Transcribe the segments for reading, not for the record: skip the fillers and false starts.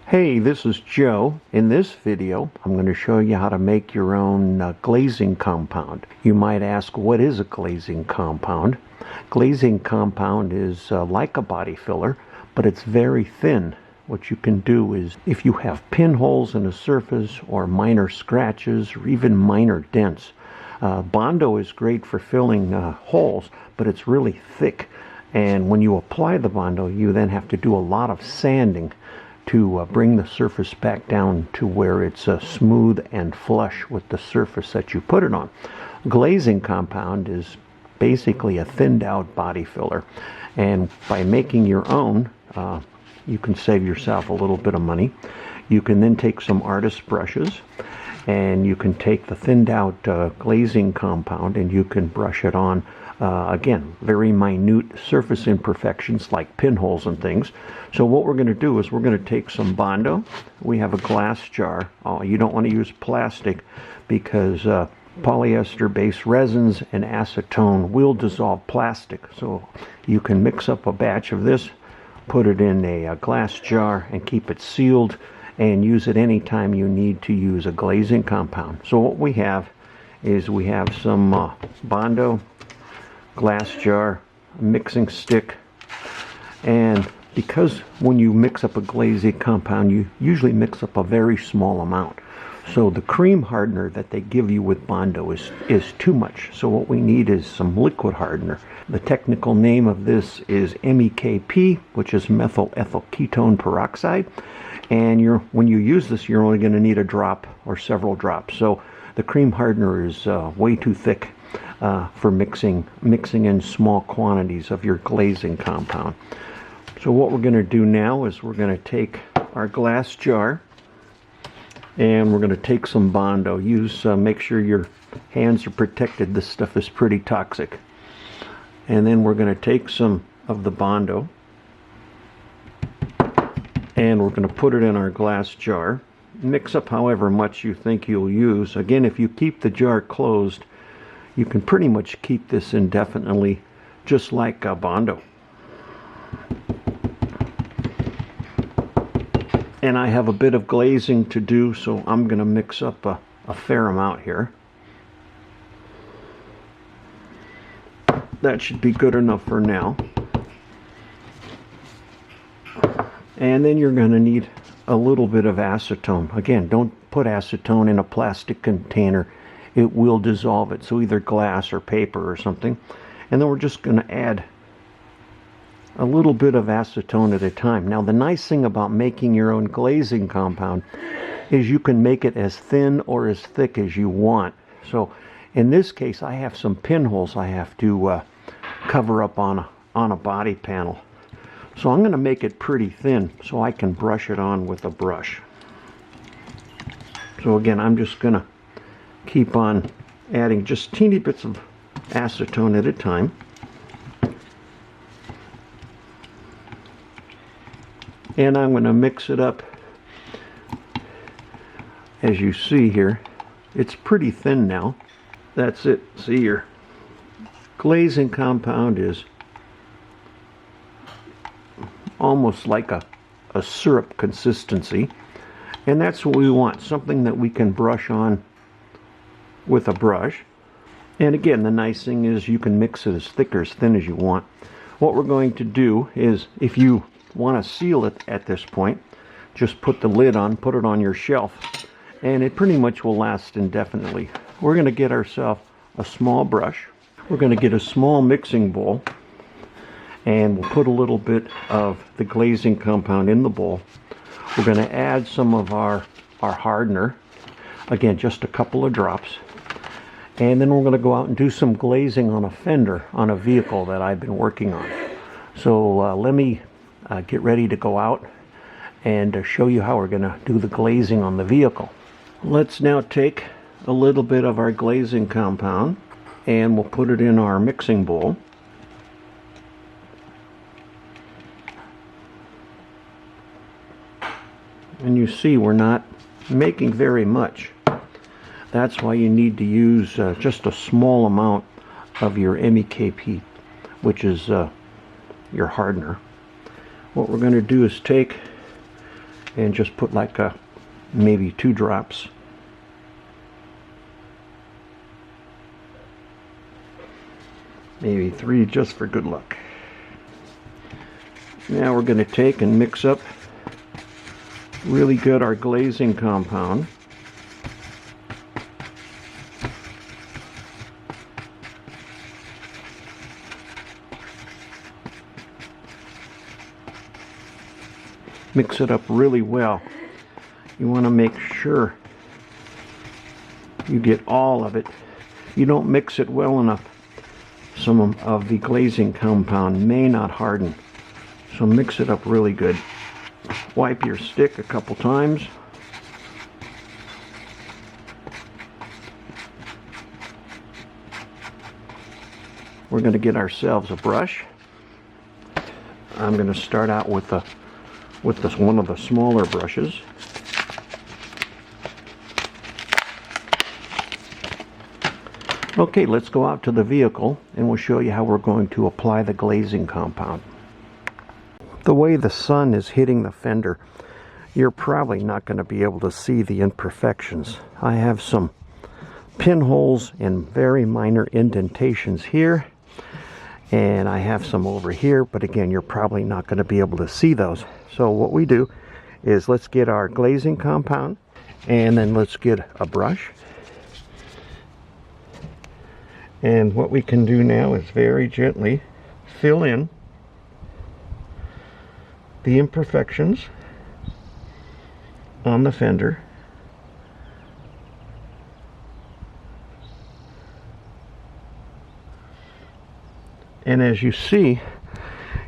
Hey, this is Joe. In this video, I'm going to show you how to make your own glazing compound. You might ask, what is a glazing compound? Glazing compound is like a body filler, but it's very thin. What you can do is, if you have pinholes in a surface or minor scratches or even minor dents, Bondo is great for filling holes, but it's really thick. And when you apply the Bondo, you then have to do a lot of sanding to bring the surface back down to where it's smooth and flush with the surface that you put it on. Glazing compound is basically a thinned out body filler, and by making your own you can save yourself a little bit of money. You can then take some artist brushes and you can take the thinned out glazing compound and you can brush it on. Again, very minute surface imperfections like pinholes and things. So what we're going to do is we're going to take some Bondo. We have a glass jar. You don't want to use plastic because polyester-based resins and acetone will dissolve plastic. So you can mix up a batch of this, put it in a glass jar, and keep it sealed and use it anytime you need to use a glazing compound. So what we have is we have some Bondo, glass jar, mixing stick, and because when you mix up a glazing compound you usually mix up a very small amount, so the cream hardener that they give you with Bondo is too much. So what we need is some liquid hardener. The technical name of this is MEKP, which is methyl ethyl ketone peroxide, and when you use this you're only going to need a drop or several drops. So the cream hardener is way too thick for mixing in small quantities of your glazing compound. So what we're going to do now is we're going to take our glass jar and we're going to take some Bondo. Make sure your hands are protected. This stuff is pretty toxic. And then we're going to take some of the Bondo and we're going to put it in our glass jar. Mix up however much you think you'll use. Again, if you keep the jar closed, you can pretty much keep this indefinitely, just like Bondo. And I have a bit of glazing to do, so I'm going to mix up a fair amount here. That should be good enough for now. And then you're going to need a little bit of acetone. Again, don't put acetone in a plastic container. It will dissolve it, so either glass or paper or something. And then we're just going to add a little bit of acetone at a time. Now the nice thing about making your own glazing compound is you can make it as thin or as thick as you want. So in this case I have some pinholes I have to cover up on a body panel. So I'm going to make it pretty thin so I can brush it on with a brush. So again, I'm just going to keep on adding just teeny bits of acetone at a time. And I'm going to mix it up. As you see here, it's pretty thin now. That's it. See, your glazing compound is almost like a syrup consistency. And that's what we want, something that we can brush on with a brush. And again, the nice thing is you can mix it as thick or as thin as you want. What we're going to do is, if you want to seal it at this point, just put the lid on, put it on your shelf, and it pretty much will last indefinitely. We're going to get ourselves a small brush. We're going to get a small mixing bowl, and we'll put a little bit of the glazing compound in the bowl. We're going to add some of our hardener, again just a couple of drops, and then we're going to go out and do some glazing on a fender on a vehicle that I've been working on. So let me get ready to go out and show you how we're going to do the glazing on the vehicle. Let's now take a little bit of our glazing compound and we'll put it in our mixing bowl. And you see we're not making very much. That's why you need to use just a small amount of your MEKP, which is your hardener. What we're going to do is take and just put like maybe 2 drops. Maybe 3 just for good luck. Now we're going to take and mix up really good our glazing compound. Mix it up really well. You want to make sure you get all of it. If you don't mix it well enough, some of the glazing compound may not harden. So mix it up really good. Wipe your stick a couple times. We're going to get ourselves a brush. I'm going to start out with one of the smaller brushes. Okay, let's go out to the vehicle and we'll show you how we're going to apply the glazing compound. The way the sun is hitting the fender, you're probably not going to be able to see the imperfections. I have some pinholes and very minor indentations here, and I have some over here, but again, you're probably not going to be able to see those. So what we do is let's get our glazing compound, and then let's get a brush. And what we can do now is very gently fill in the imperfections on the fender. And as you see,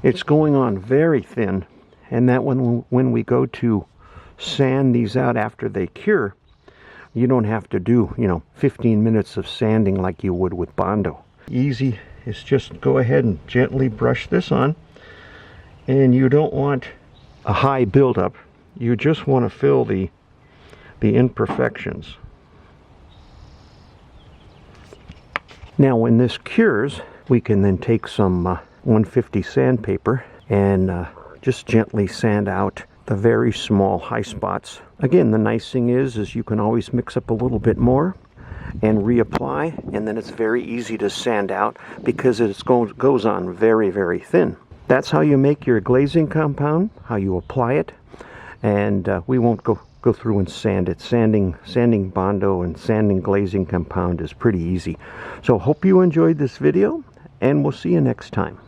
it's going on very thin, and that when we go to sand these out after they cure, you don't have to do 15 minutes of sanding like you would with Bondo. Easy is just go ahead and gently brush this on. And you don't want a high buildup. You just want to fill the imperfections. Now when this cures, we can then take some 150 sandpaper and just gently sand out the very small high spots. Again, the nice thing is you can always mix up a little bit more and reapply, and then it's very easy to sand out because it goes on very, very thin. That's how you make your glazing compound, how you apply it, and we won't go through and sand it. Sanding Bondo and sanding glazing compound is pretty easy. So hope you enjoyed this video, and we'll see you next time.